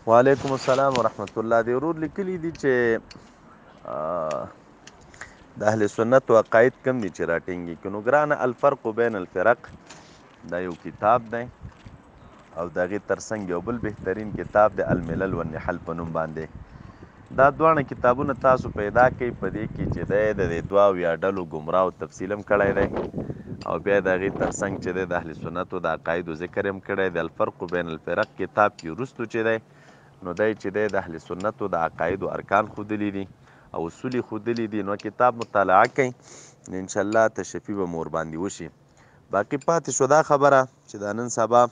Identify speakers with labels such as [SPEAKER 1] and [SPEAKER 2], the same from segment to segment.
[SPEAKER 1] وعلیکم السلام ورحمت الله. دی ورور لیکلي دي چې د اهل سنت عقاید کم دي چې راټینګي کړو. نو ګرانه الفرق بین الفرق دا یو کتاب دی او د هغې ترڅنګ یو بل بهترین کتاب دی الملل والنحل په نوم باندې. دا دواړه کتابونه تاسو پیدا کړئ، په دې کې چې دی د دې دوه اویا ډلو ګمراهو تفصیل هم کړی دی او بیا د هغې ترڅنګ چې دی د اهل سنتو د عقایدو ذکر هم کړی دی. الفرق بین الفرق کتاب کې وروستو چې دی نو دی چې دی د اهل سنتو د عقایدو ارکان ښودلي دي او اصول یې ښودلي دي. نو کتاب مطالعه کوئ، انشاءالله تشفي به مو ورباندې وشي. باقي پاتې شو دا خبره چې دا نن سبا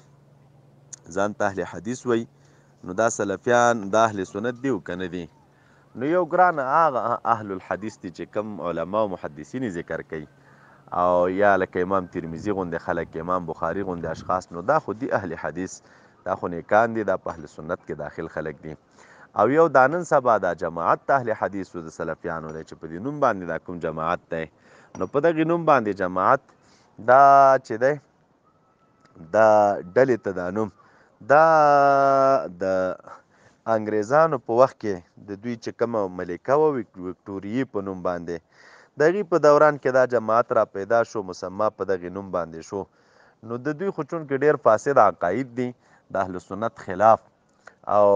[SPEAKER 1] ځان ته اهل حدیث وایي، نو دا سلفیان دا اهل سنت دي او که نه دي؟ نو یو ګرانه هغه اهل الحدیث دي چې کوم علما او محدثین ذکر کوي او یا لکه امام ترمذي غوندې خلک، امام بخاري غوندې اشخاص، نو دا خو دي اهل حدیث، دا خو نیکان دي، دا په اهل سنت کې داخل خلک دي. او یو دا نن سبا دا جماعت د اهل حدیثو د سلفیانو دی چې په دې نوم باندې دا کوم جماعت دی، نو په دغې نوم باندې جماعت دا چې دی دا ډلې ته دا نوم دا د انګریزانو په وخت کې د دوی چې کومه ملکه وه وکټوریې په نوم باندې، د هغې په دوران کې دا جماعت را پیدا شو، مسما په دغې نوم باندې شو. نو د دوی خو چونکې ډېر فاسد عقاید دي د اهل سنت خلاف او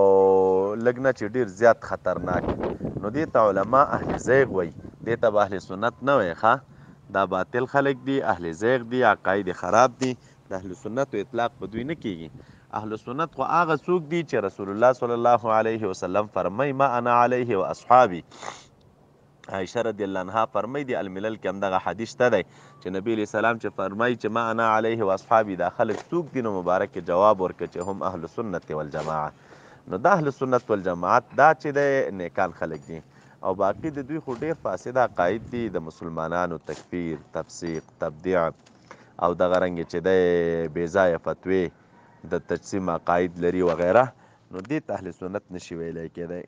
[SPEAKER 1] لږ نه چې ډېر زیات خطرناک، نو دې ته علما اهل زیغ وایي، دې ته به اهل سنت نه وایي. ښه، دا باطل خلک دي، اهل زیغ دي، عقاید خراب دي، د اهل سنتو اطلاق په دوی نه کیږي. اهل سنت خو هغه څوک دي چې رسول الله صلی الله علیه وسلم فرمای ما انا علیه و اصحابي. عایشه رضی الله عنها فرمای دی الملل کې همدغه حدیث ته دی چې نبی علیه السلام چې فرمایي چې ما انا علیه و اصحابي دا خلک څوک دي، نو مبارک جواب ورکړه چې هم اهل سنت والجماعه. نو دا اهل سنت والجماعت دا چې دی نیکان خلک دي او باقي د دوی خو ډېر فاسد عقاید دي، د مسلمانانو تکفیر، تفسیق، تبدیع او دغه رنګې چې دی بې ځایه فتوې، د تجسیم عقاید لري وغیره، نو دې ته اهل سنت نشي ویلی کېدی.